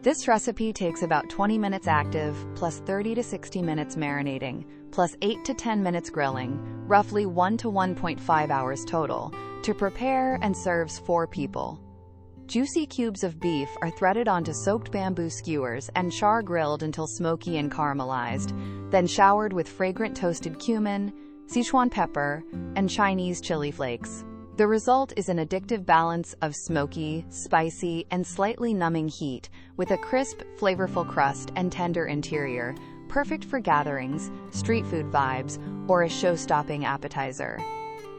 This recipe takes about 20 minutes active, plus 30 to 60 minutes marinating, plus 8 to 10 minutes grilling, roughly 1 to 1.5 hours total, to prepare and serves 4 people. Juicy cubes of beef are threaded onto soaked bamboo skewers and char grilled until smoky and caramelized, then showered with fragrant toasted cumin, Sichuan pepper, and Chinese chili flakes. The result is an addictive balance of smoky, spicy, and slightly numbing heat, with a crisp, flavorful crust and tender interior, perfect for gatherings, street food vibes, or a show-stopping appetizer.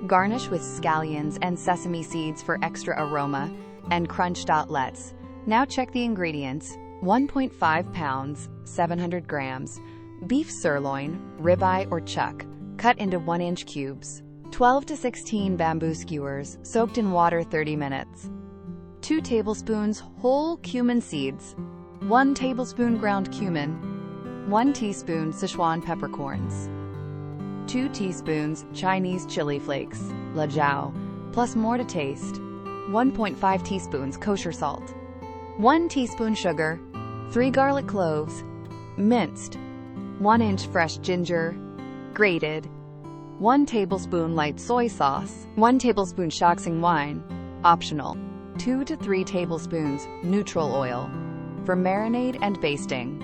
Garnish with scallions and sesame seeds for extra aroma, and crunched outlets. Now check the ingredients. 1.5 pounds, 700 grams, beef sirloin, ribeye or chuck, cut into 1-inch cubes. 12 to 16 bamboo skewers, soaked in water 30 minutes. 2 tablespoons whole cumin seeds. 1 tablespoon ground cumin. 1 teaspoon Sichuan peppercorns. 2 teaspoons Chinese chili flakes, làjiāo, plus more to taste. 1.5 teaspoons kosher salt. 1 teaspoon sugar. 3 garlic cloves, minced. 1-inch fresh ginger, grated. 1 tablespoon light soy sauce, 1 tablespoon Shaoxing wine, optional. 2 to 3 tablespoons neutral oil, for marinade and basting.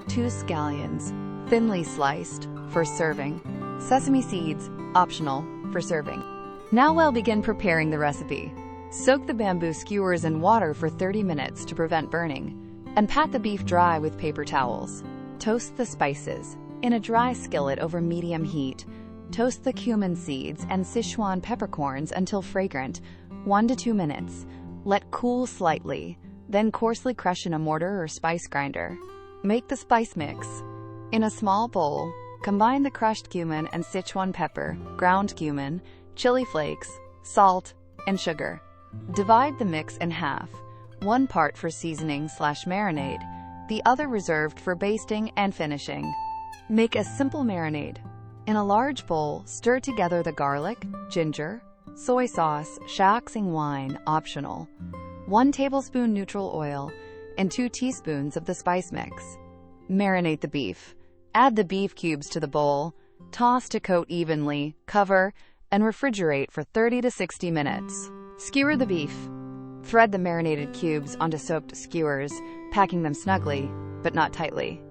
2 scallions, thinly sliced, for serving. Sesame seeds, optional, for serving. Now we'll begin preparing the recipe. Soak the bamboo skewers in water for 30 minutes to prevent burning, and pat the beef dry with paper towels. Toast the spices in a dry skillet over medium heat. Toast the cumin seeds and Sichuan peppercorns until fragrant, 1 to 2 minutes. Let cool slightly, then coarsely crush in a mortar or spice grinder. Make the spice mix. In a small bowl, combine the crushed cumin and Sichuan pepper, ground cumin, chili flakes, salt, and sugar. Divide the mix in half, 1 part for seasoning/marinade, the other reserved for basting and finishing. Make a simple marinade. In a large bowl, stir together the garlic, ginger, soy sauce, Shaoxing wine, optional, 1 tablespoon neutral oil, and 2 teaspoons of the spice mix. Marinate the beef. Add the beef cubes to the bowl, toss to coat evenly, cover, and refrigerate for 30 to 60 minutes. Skewer the beef. Thread the marinated cubes onto soaked skewers, packing them snugly, but not tightly.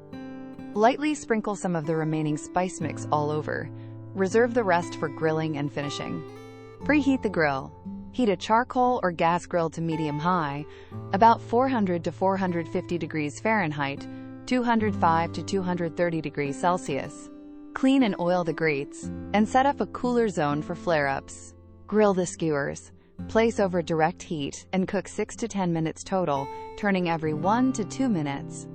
Lightly sprinkle some of the remaining spice mix all over. Reserve the rest for grilling and finishing. Preheat the grill. Heat a charcoal or gas grill to medium-high, about 400 to 450 degrees Fahrenheit, 205 to 230 degrees Celsius. Clean and oil the grates, and set up a cooler zone for flare-ups. Grill the skewers. Place over direct heat and cook 6 to 10 minutes total, turning every 1 to 2 minutes.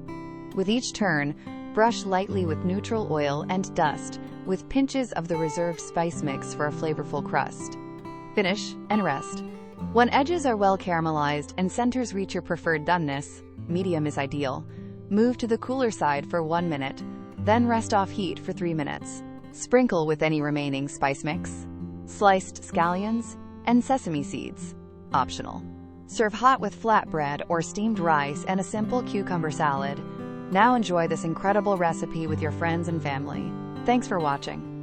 With each turn, brush lightly with neutral oil and dust, with pinches of the reserved spice mix for a flavorful crust. Finish and rest. When edges are well caramelized and centers reach your preferred doneness, medium is ideal. Move to the cooler side for 1 minute, then rest off heat for 3 minutes. Sprinkle with any remaining spice mix, sliced scallions, and sesame seeds, optional. Serve hot with flatbread or steamed rice and a simple cucumber salad. Now enjoy this incredible recipe with your friends and family. Thanks for watching.